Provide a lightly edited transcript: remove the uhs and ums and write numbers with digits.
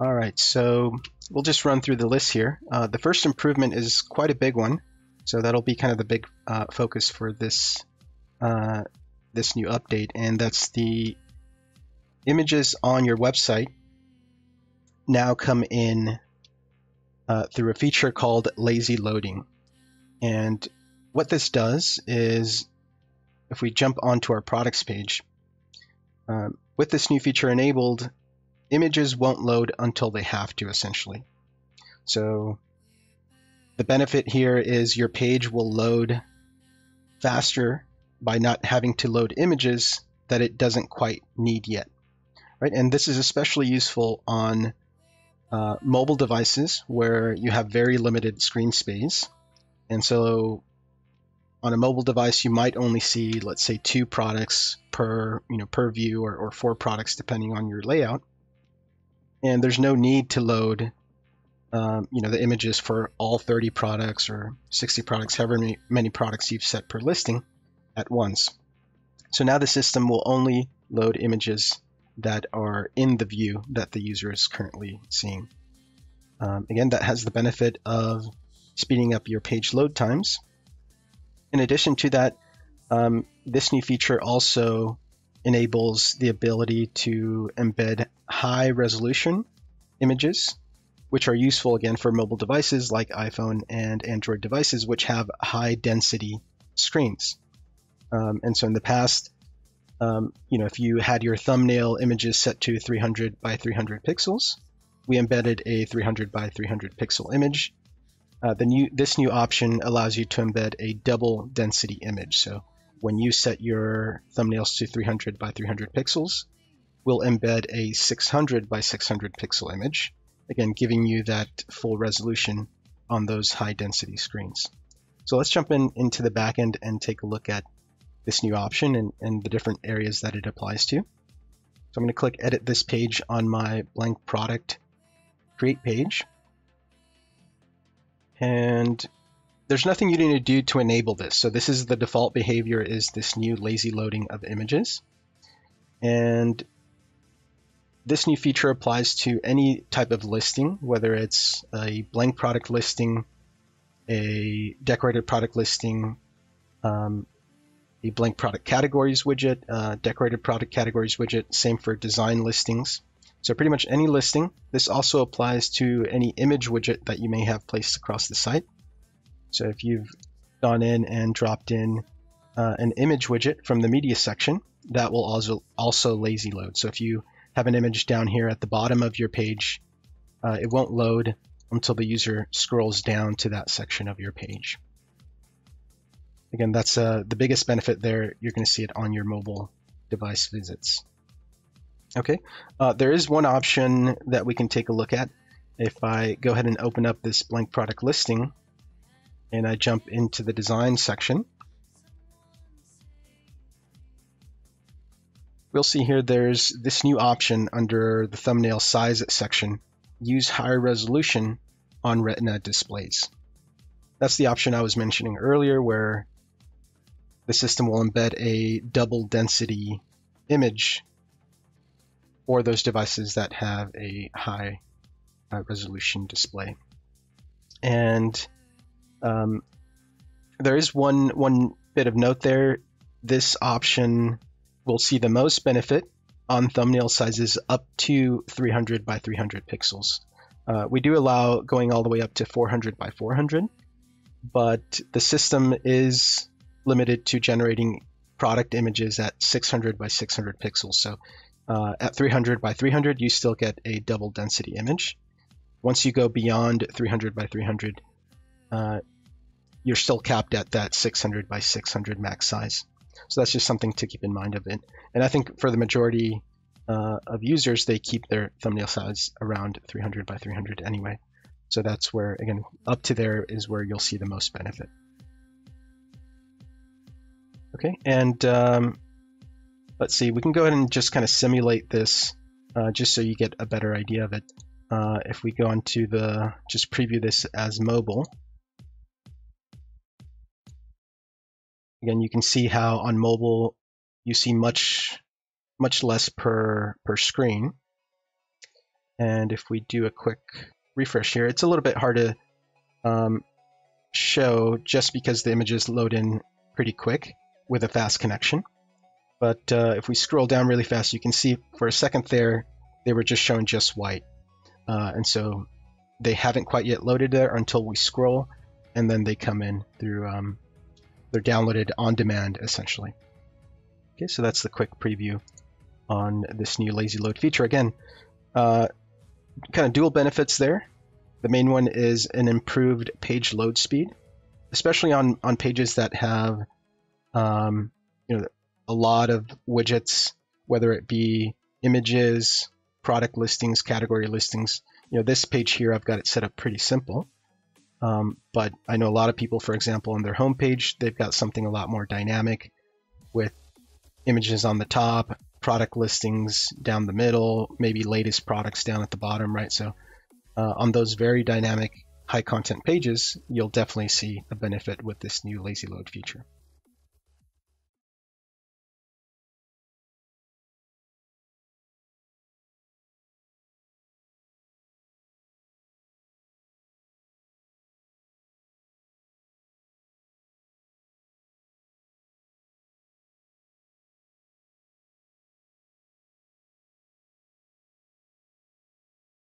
All right, so we'll just run through the list here. The first improvement is quite a big one, so that'll be kind of the big focus for this this new update, and that's the images on your website now come in through a feature called lazy loading. And what this does is, if we jump onto our products page, with this new feature enabled, images won't load until they have to, essentially. So the benefit here is your page will load faster by not having to load images that it doesn't quite need yet, right? And this is especially useful on mobile devices where you have very limited screen space. And so on a mobile device, you might only see, let's say, 2 products per view, or 4 products depending on your layout. And there's no need to load the images for all 30 products or 60 products, however many products you've set per listing at once. So now the system will only load images that are in the view that the user is currently seeing. Again, that has the benefit of speeding up your page load times. In addition to that, this new feature also enables the ability to embed high resolution images, which are useful again for mobile devices like iPhone and Android devices, which have high density screens. And so in the past, if you had your thumbnail images set to 300 by 300 pixels, we embedded a 300 by 300 pixel image. This new option allows you to embed a double density image. So when you set your thumbnails to 300 by 300 pixels, we'll embed a 600 by 600 pixel image, again, giving you that full resolution on those high density screens. So let's jump into the backend and take a look at this new option and the different areas that it applies to. So I'm going to click Edit this page on my blank product create page. And there's nothing you need to do to enable this. So this is the default behavior, is this new lazy loading of images. And this new feature applies to any type of listing, whether it's a blank product listing, a decorated product listing, a blank product categories widget, decorated product categories widget, same for design listings. So pretty much any listing. This also applies to any image widget that you may have placed across the site. So if you've gone in and dropped in an image widget from the media section, that will also lazy load. So if you have an image down here at the bottom of your page, it won't load until the user scrolls down to that section of your page. Again, that's the biggest benefit there. You're going to see it on your mobile device visits. Okay, there is one option that we can take a look at. If I go ahead and open up this blank product listing and I jump into the design section, we'll see here there's this new option under the thumbnail size section, use higher resolution on Retina displays. That's the option I was mentioning earlier, where the system will embed a double density image for those devices that have a high resolution display. And there is one bit of note there. This option will see the most benefit on thumbnail sizes up to 300 by 300 pixels. We do allow going all the way up to 400 by 400, but the system is limited to generating product images at 600 by 600 pixels. So at 300 by 300, you still get a double density image. Once you go beyond 300 by 300, you're still capped at that 600 by 600 max size. So that's just something to keep in mind of it. And I think for the majority of users, they keep their thumbnail size around 300 by 300 anyway. So that's where, again, up to there is where you'll see the most benefit. Okay, and let's see, we can go ahead and just kind of simulate this just so you get a better idea of it. If we go on to just preview this as mobile. Again, you can see how on mobile you see much less per screen. And if we do a quick refresh here, it's a little bit hard to show just because the images load in pretty quick with a fast connection. But if we scroll down really fast, you can see for a second there, they were just shown just white. And so they haven't quite yet loaded there until we scroll, and then they come in through, they're downloaded on demand essentially. Okay, so that's the quick preview on this new lazy load feature. Again, kind of dual benefits there. The main one is an improved page load speed, especially on pages that have a lot of widgets, whether it be images, product listings, category listings. This page here, I've got it set up pretty simple. But I know a lot of people, for example, on their homepage, they've got something a lot more dynamic with images on the top, product listings down the middle, maybe latest products down at the bottom, right? So on those very dynamic, high content pages, you'll definitely see a benefit with this new lazy load feature.